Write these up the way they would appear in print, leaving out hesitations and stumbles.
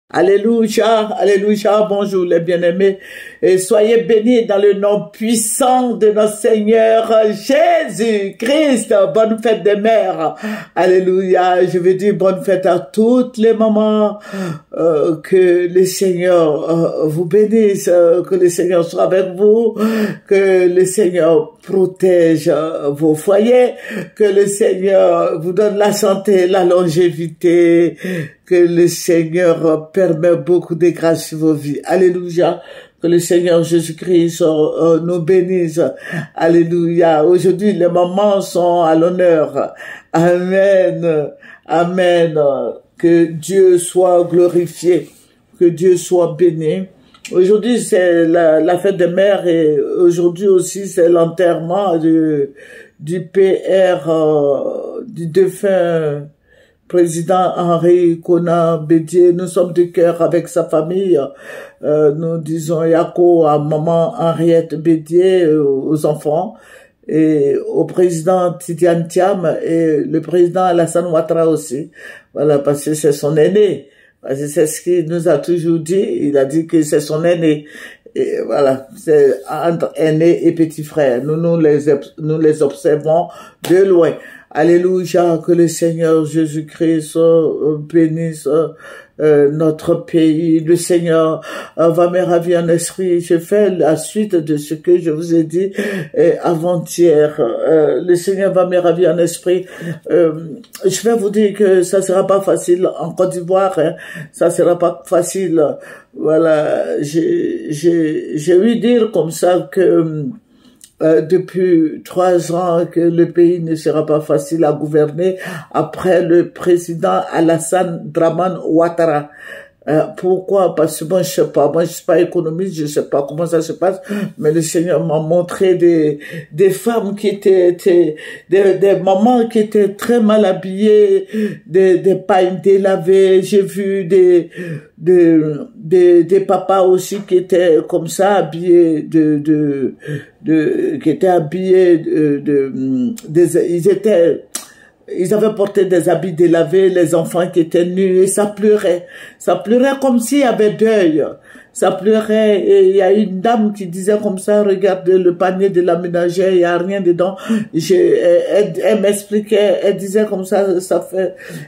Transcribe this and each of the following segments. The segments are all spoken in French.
Alléluia, alléluia, bonjour les bien-aimés, et soyez bénis dans le nom puissant de notre Seigneur Jésus-Christ. Bonne fête des mères, alléluia. Je veux dire bonne fête à toutes les mamans, que le Seigneur vous bénisse, que le Seigneur soit avec vous, que le Seigneur protège vos foyers, que le Seigneur vous donne la santé, la longévité, que le Seigneur permet beaucoup de grâce sur vos vies. Alléluia. Que le Seigneur Jésus-Christ nous bénisse. Alléluia. Aujourd'hui, les mamans sont à l'honneur. Amen. Amen. Que Dieu soit glorifié. Que Dieu soit béni. Aujourd'hui, c'est la fête des mères et aujourd'hui aussi, c'est l'enterrement du PR, du défunt président Henri Konan Bédié. Nous sommes de cœur avec sa famille. Nous disons Yako à maman Henriette Bédié, aux enfants, et au président Tidiane Thiam et le président Alassane Ouattara aussi. Voilà, parce que c'est son aîné. Parce que c'est ce qu'il nous a toujours dit. Il a dit que c'est son aîné. Et voilà, c'est entre aîné et petit frère. Nous les observons de loin. Alléluia, que le Seigneur Jésus-Christ bénisse notre pays. Le Seigneur va me ravir en esprit. Je fais la suite de ce que je vous ai dit avant-hier. Le Seigneur va me ravir en esprit. Je vais vous dire que ça sera pas facile en Côte d'Ivoire. Hein. Ça sera pas facile. Voilà, j'ai ouï dire comme ça que depuis 3 ans que le pays ne sera pas facile à gouverner après le président Alassane Dramane Ouattara. Pourquoi? Parce que moi je sais pas, moi je suis pas économiste, je sais pas comment ça se passe, mais le Seigneur m'a montré des femmes qui étaient des mamans qui étaient très mal habillées, des pagnes délavées. J'ai vu des papas aussi qui étaient comme ça habillés qui étaient habillés ils avaient porté des habits délavés, les enfants qui étaient nus, et ça pleurait comme s'il y avait deuil. Ça pleurait, et il y a une dame qui disait comme ça, regardez le panier de la ménagère, il y a rien dedans. Elle m'expliquait, elle disait comme ça,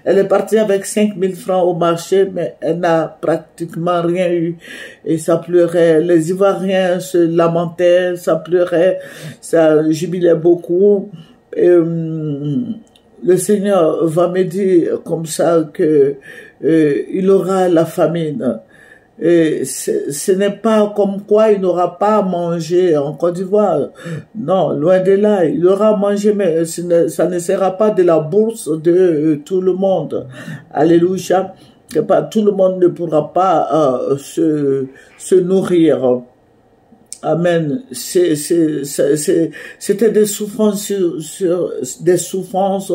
elle est partie avec 5 000 francs au marché, mais elle n'a pratiquement rien eu. Et ça pleurait, les Ivoiriens se lamentaient, ça pleurait, ça jubilait beaucoup. Et, le Seigneur va me dire comme ça que il aura la famine. Et ce n'est pas comme quoi il n'aura pas à manger en Côte d'Ivoire. Non, loin de là, il aura à manger, mais ça ne sera pas de la bourse de tout le monde. Alléluia. Que pas tout le monde ne pourra pas se nourrir. Amen. C'était des souffrances sur des souffrances,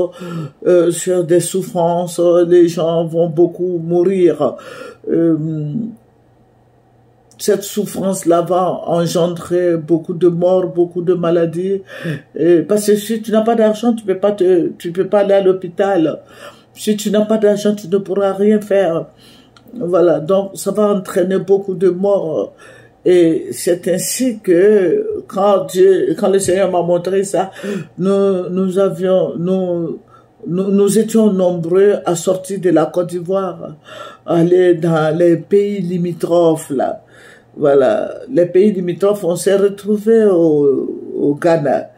sur des souffrances. Les gens vont beaucoup mourir. Cette souffrance-là va engendrer beaucoup de morts, beaucoup de maladies. Parce que si tu n'as pas d'argent, tu peux pas aller à l'hôpital. Si tu n'as pas d'argent, tu ne pourras rien faire. Voilà. Donc, ça va entraîner beaucoup de morts. Et c'est ainsi que quand le Seigneur m'a montré ça, nous étions nombreux à sortir de la Côte d'Ivoire, aller dans les pays limitrophes là. Voilà, les pays limitrophes, on s'est retrouvés au Ghana.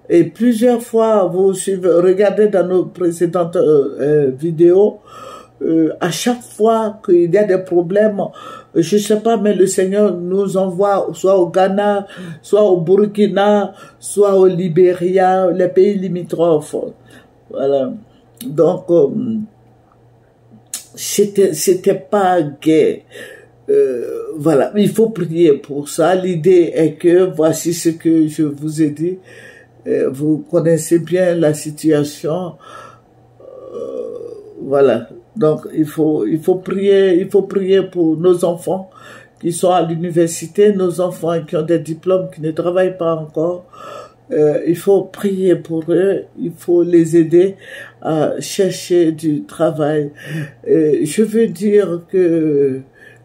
Et plusieurs fois, regardez dans nos précédentes vidéos, à chaque fois qu'il y a des problèmes, je sais pas, mais le Seigneur nous envoie soit au Ghana, soit au Burkina, soit au Libéria, les pays limitrophes. Voilà. Donc, c'était pas gai. Voilà. Il faut prier pour ça. L'idée est que, voici ce que je vous ai dit. Vous connaissez bien la situation. Voilà. Donc, il faut prier pour nos enfants qui sont à l'université, nos enfants qui ont des diplômes, qui ne travaillent pas encore, il faut prier pour eux, il faut les aider à chercher du travail. Je veux dire que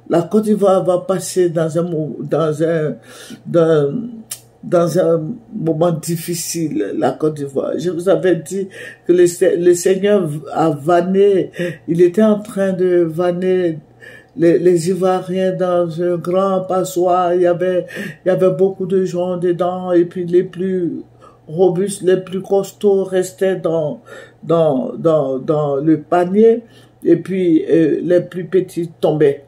la Côte d'Ivoire va passer dans un moment difficile, la Côte d'Ivoire. Je vous avais dit que le Seigneur a vanné, il était en train de vanner les Ivoiriens dans un grand passoire. Il y avait beaucoup de gens dedans, et puis les plus robustes, les plus costauds restaient dans le panier, et puis les plus petits tombaient.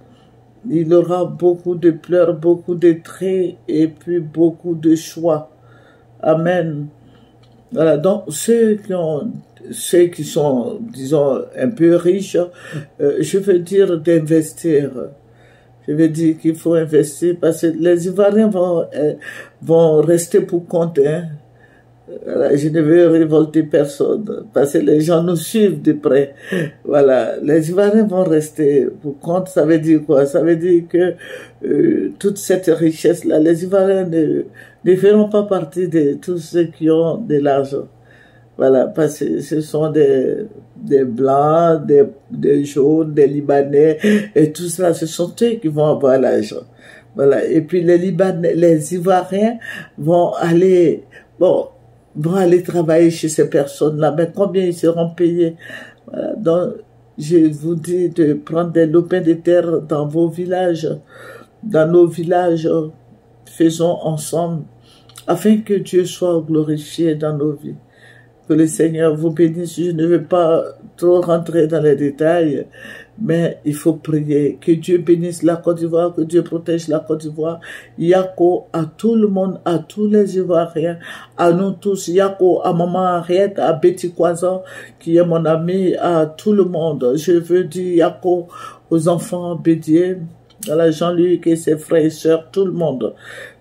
Il y aura beaucoup de pleurs, beaucoup de traits, et puis beaucoup de choix. Amen. Voilà, donc ceux qui sont, disons, un peu riches, je veux dire d'investir. Je veux dire qu'il faut investir parce que les Ivoiriens vont rester pour compte. Hein. Voilà, je ne veux révolter personne parce que les gens nous suivent de près. Voilà, les Ivoiriens vont rester pour compte. Ça veut dire quoi? Ça veut dire que toute cette richesse-là, les Ivoiriens ne feront pas partie de tous ceux qui ont de l'argent. Voilà, parce que ce sont des Blancs, des Jaunes, des Libanais, et tout ça, ce sont eux qui vont avoir l'argent. Voilà, et puis les Ivoiriens vont aller travailler chez ces personnes-là, mais combien ils seront payés? Voilà, donc, je vous dis de prendre des lopins de terre dans vos villages, dans nos villages, faisons ensemble, afin que Dieu soit glorifié dans nos vies. Que le Seigneur vous bénisse. Je ne veux pas trop rentrer dans les détails, mais il faut prier. Que Dieu bénisse la Côte d'Ivoire, que Dieu protège la Côte d'Ivoire. Yako à tout le monde, à tous les Ivoiriens, à nous tous. Yako à Maman Henriette, à Betty Croissant, qui est mon amie, à tout le monde. Je veux dire Yako aux enfants bédiés, à Jean-Luc et ses frères et sœurs, tout le monde.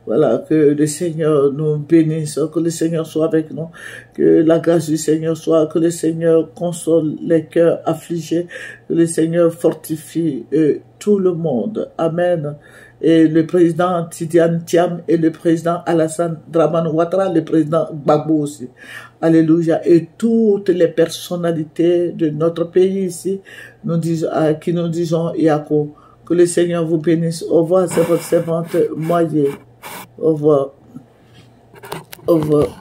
Voilà, que le Seigneur nous bénisse, que le Seigneur soit avec nous, que la grâce du Seigneur soit, que le Seigneur console les cœurs affligés, que le Seigneur fortifie tout le monde. Amen. Et le président Tidiane Thiam et le président Alassane Dramane Ouattara, le président Gbagbo aussi. Alléluia. Et toutes les personnalités de notre pays ici, qui nous disons Yako. Que le Seigneur vous bénisse. Au revoir, c'est votre servante Moyer. Au revoir. Au revoir.